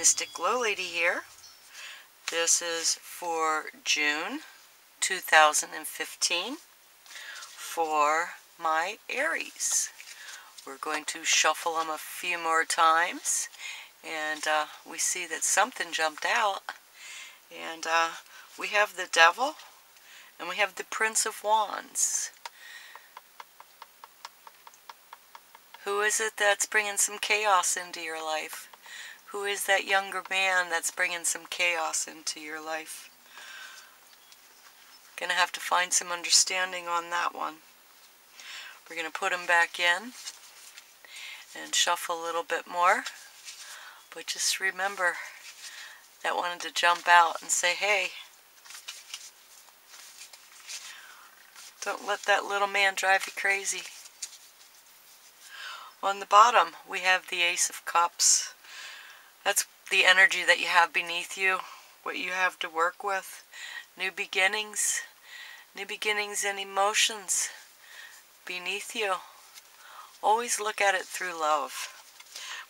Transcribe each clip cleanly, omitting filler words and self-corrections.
Mystic GLoLady here. This is for June 2015 for my Aries. We're going to shuffle them a few more times, and we see that something jumped out. And we have the Devil, and we have the Prince of Wands. Who is it that's bringing some chaos into your life? Who is that younger man that's bringing some chaos into your life? Gonna have to find some understanding on that one. We're gonna put him back in and shuffle a little bit more. But just remember, that wanted to jump out and say, hey, don't let that little man drive you crazy. On the bottom, we have the Ace of Cups. That's the energy that you have beneath you, what you have to work with. New beginnings and emotions beneath you. Always look at it through love.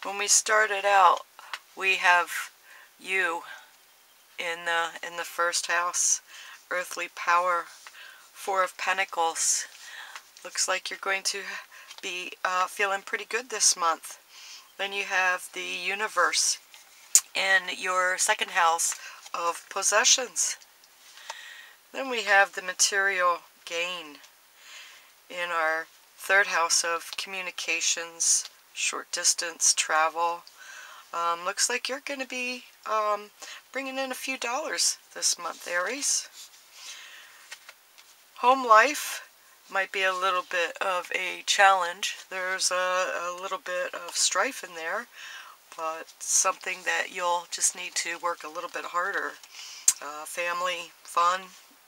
When we started out, we have you in the first house, earthly power, Four of Pentacles. Looks like you're going to be feeling pretty good this month. Then you have the universe in your second house of possessions. Then we have the material gain in our third house of communications, short distance travel. Looks like you're going to be bringing in a few dollars this month, Aries. Home life might be a little bit of a challenge. There's a little bit of strife in there, but something that you'll just need to work a little bit harder. Family, fun,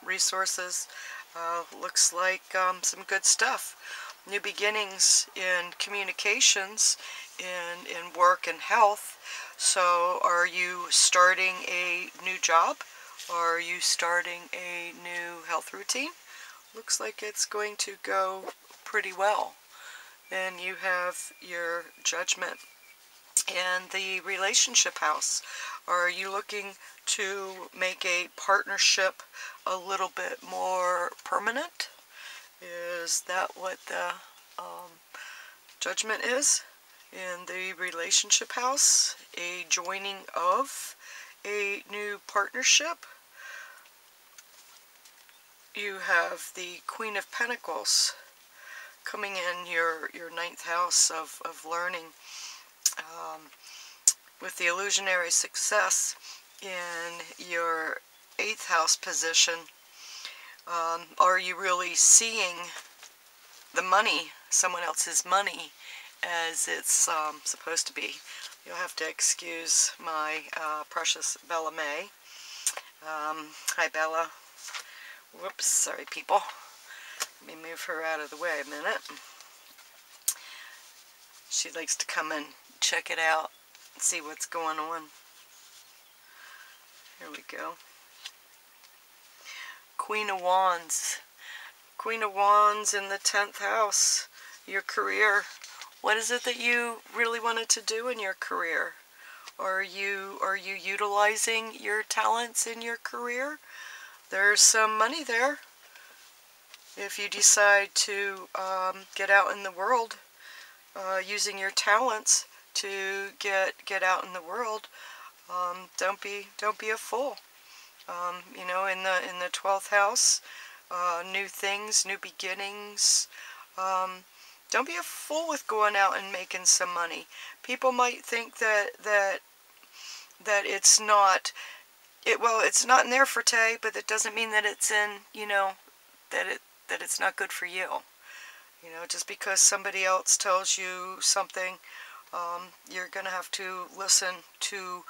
resources, looks like some good stuff. New beginnings in communications, in work and health. So are you starting a new job? Or are you starting a new health routine? Looks like it's going to go pretty well. Then you have your Judgment and the relationship house. Are you looking to make a partnership a little bit more permanent? Is that what the Judgment is in the relationship house? A joining of a new partnership? You have the Queen of Pentacles coming in your ninth house of learning. With the illusionary success in your 8th house position, are you really seeing the money, someone else's money, as it's supposed to be? You'll have to excuse my precious Bella May. Hi, Bella. Whoops, sorry, people. Let me move her out of the way a minute. She likes to come and check it out and see what's going on. Here we go. Queen of Wands. Queen of Wands in the 10th house. Your career. What is it that you really wanted to do in your career? Are you utilizing your talents in your career? There's some money there. If you decide to get out in the world, using your talents to get out in the world, don't be a fool. You know, in the 12th house, new things, new beginnings. Don't be a fool with going out and making some money. People might think that it's not. Well, it's not in their forte, but that doesn't mean that it's in, you know, that it's not good for you. You know, just because somebody else tells you something, you're going to have to listen to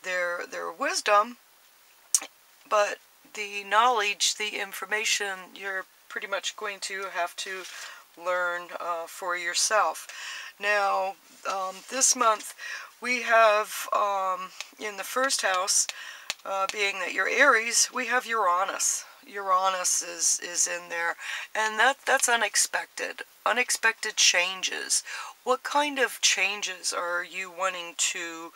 their wisdom, but the knowledge, the information, you're pretty much going to have to learn for yourself. Now, this month, we have, in the first house, being that you're Aries, we have Uranus. Uranus is in there, and that's unexpected. Unexpected changes. what kind of changes are you wanting to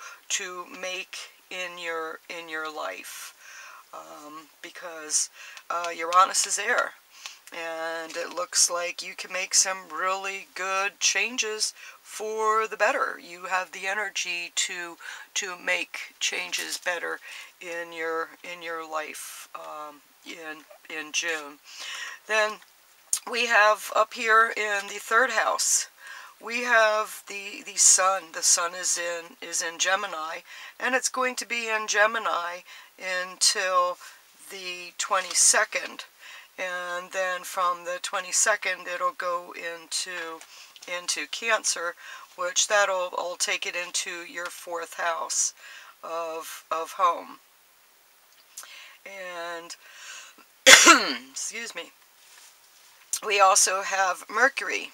make in your life? Because Uranus is there, and it looks like you can make some really good changes for the better. You have the energy to make changes better in your life in June. Then we have up here in the third house, we have the sun. The sun is in Gemini, and it's going to be in Gemini until the 22nd, and then from the 22nd it'll go into Cancer, which that'll take it into your fourth house of home. And excuse me. We also have Mercury,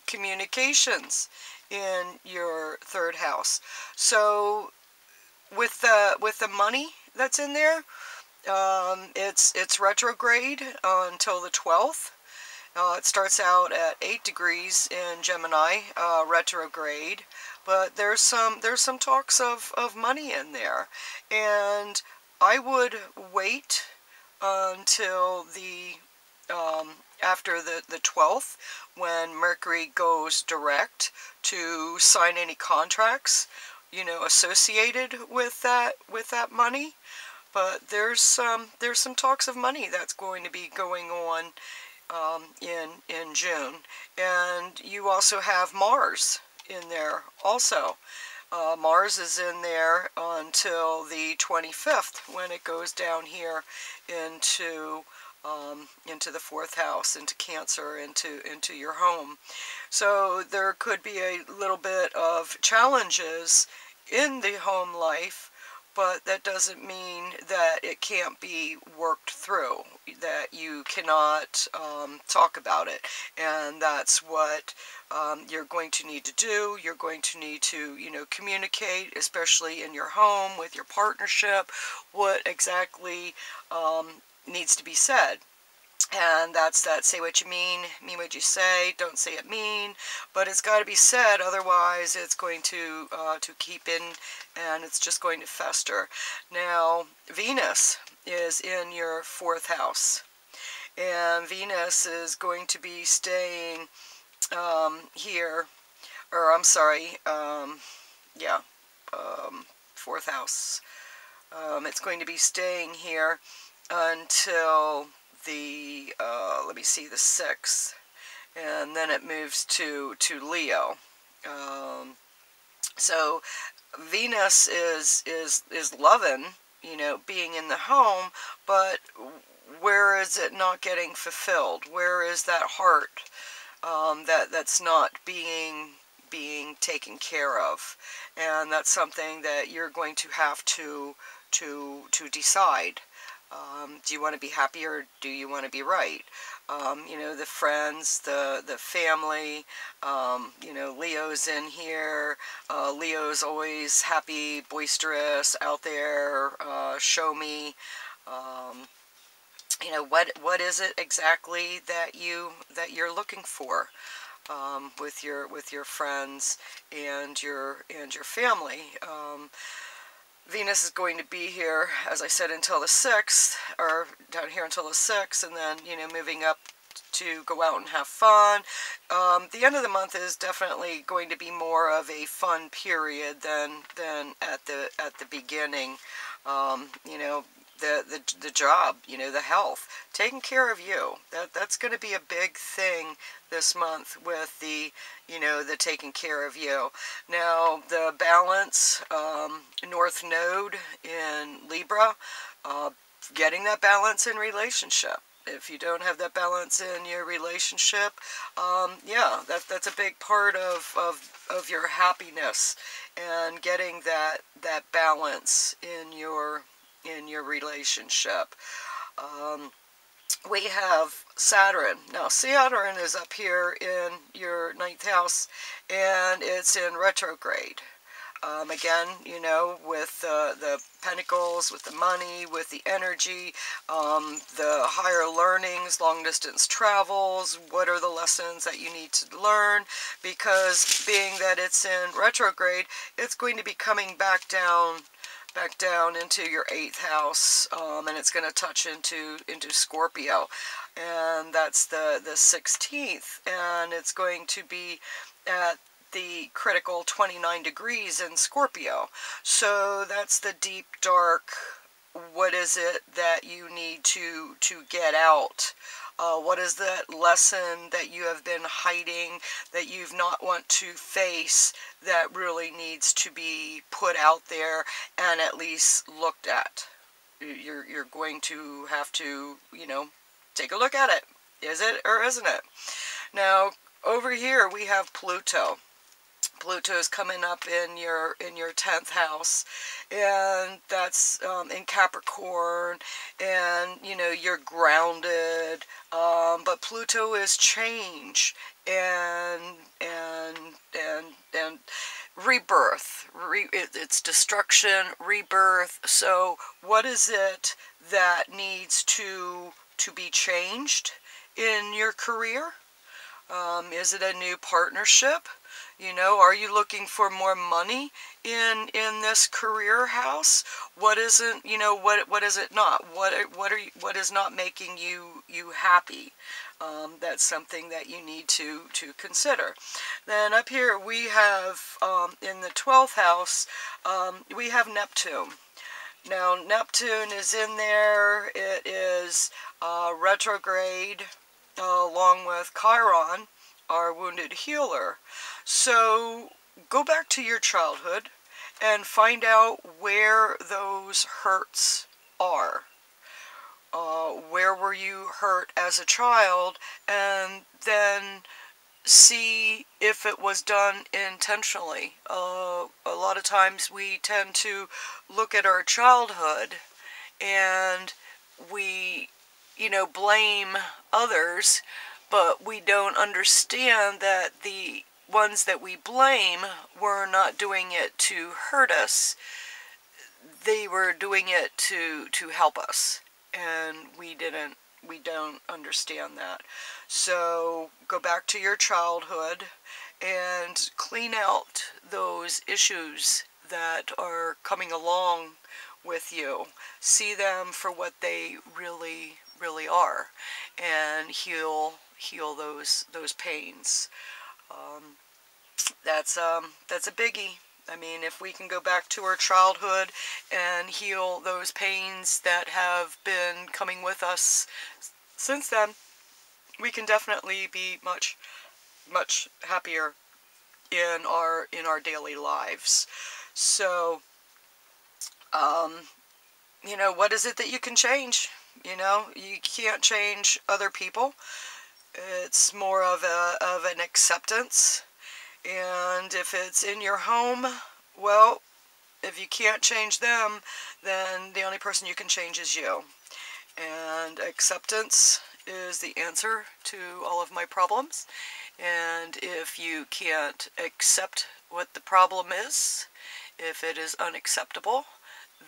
communications, in your third house. So with the money that's in there, it's retrograde until the 12th. It starts out at 8 degrees in Gemini, retrograde, but there's some talks of money in there, and I would wait until the after the 12th, when Mercury goes direct, to sign any contracts, you know, associated with that money. But there's some talks of money that's going to be going on in June. And you also have Mars in there also. Mars is in there until the 25th, when it goes down here into the fourth house, into Cancer, into your home. So there could be a little bit of challenges in the home life, but that doesn't mean that it can't be worked through, that you cannot talk about it. And that's what you're going to need to do. You're going to need to, you know, communicate, especially in your home, with your partnership, what exactly needs to be said. And that's that say what you mean what you say, don't say it mean, but it's got to be said, otherwise it's going to keep in, and it's just going to fester. Now, Venus is in your fourth house, and Venus is going to be staying here, or I'm sorry, yeah, fourth house. It's going to be staying here until the, let me see, the 6th, and then it moves to Leo. So Venus is loving, you know, being in the home, but where is it not getting fulfilled? Where is that heart that's not being taken care of? And that's something that you're going to have to decide. Do you want to be happy, or do you want to be right? You know, the friends, the family, you know, Leo's in here. Leo's always happy, boisterous, out there, show me. You know, what is it exactly that you're looking for with your friends and your family? Venus is going to be here, as I said, until the 6th, or down here until the 6th, and then, you know, moving up to go out and have fun. The end of the month is definitely going to be more of a fun period than at the beginning. You know, the job, you know, the health, taking care of you. That's going to be a big thing this month with the, you know, the taking care of you. Now, the balance, North Node in Libra, getting that balance in relationship. If you don't have that balance in your relationship, yeah, that's a big part of your happiness, and getting that balance in your relationship. We have Saturn. Now, Saturn is up here in your 9th house, and it's in retrograde. Again, you know, with the pentacles, with the money, with the energy, the higher learnings, long distance travels, what are the lessons that you need to learn? Because being that it's in retrograde, it's going to be coming back down into your 8th house, and it's going to touch into Scorpio, and that's the 16th, and it's going to be at the critical 29 degrees in Scorpio. So that's the deep, dark, what is it that you need to get out? What is that lesson that you have been hiding, that you've not want to face, that really needs to be put out there and at least looked at? You're going to have to, you know, take a look at it. Is it or isn't it? Now, over here we have Pluto. Pluto is coming up in your 10th house, and that's in Capricorn, and you know, you're grounded, but Pluto is change and rebirth. It's destruction, rebirth. So what is it that needs to be changed in your career? Is it a new partnership? You know, are you looking for more money in this career house? What isn't, you know, what is it not? What is not making you happy? That's something that you need to consider. Then up here we have in the 12th house we have Neptune. Now Neptune is in there. It is retrograde, along with Chiron, our wounded healer. So go back to your childhood and find out where those hurts are. Where were you hurt as a child, and then see if it was done intentionally. A lot of times we tend to look at our childhood and we, you know, blame others, but we don't understand that the ones that we blame were not doing it to hurt us. They were doing it to help us, and we don't understand that. So go back to your childhood and clean out those issues that are coming along with you. See them for what they really are, and heal those pains. That's a biggie. I mean, if we can go back to our childhood and heal those pains that have been coming with us since then, we can definitely be much happier in our daily lives. So, you know, what is it that you can change? You know, you can't change other people. It's more of an acceptance. And if it's in your home, well, if you can't change them, then the only person you can change is you. And acceptance is the answer to all of my problems. And if you can't accept what the problem is, if it is unacceptable,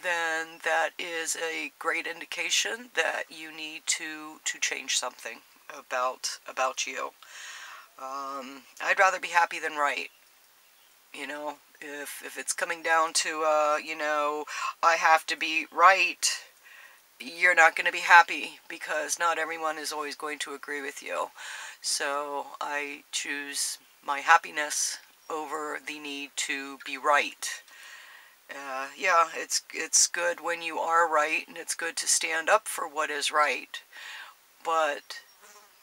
then that is a great indication that you need to change something about you. I'd rather be happy than right. You know, if it's coming down to, you know, I have to be right, you're not going to be happy, because not everyone is always going to agree with you. So I choose my happiness over the need to be right. Yeah, it's good when you are right, and it's good to stand up for what is right. But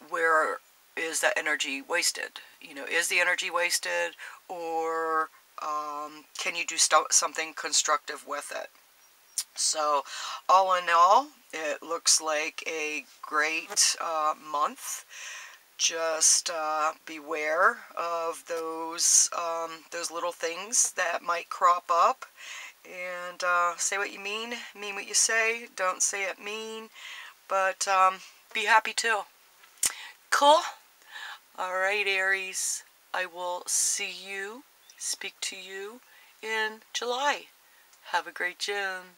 where is that energy wasted? You know, is the energy wasted, or can you do something constructive with it? So, all in all, it looks like a great month. Just beware of those little things that might crop up, and say what you mean what you say. Don't say it mean, but be happy too. Cool. All right, Aries. I will see you, speak to you in July. Have a great June.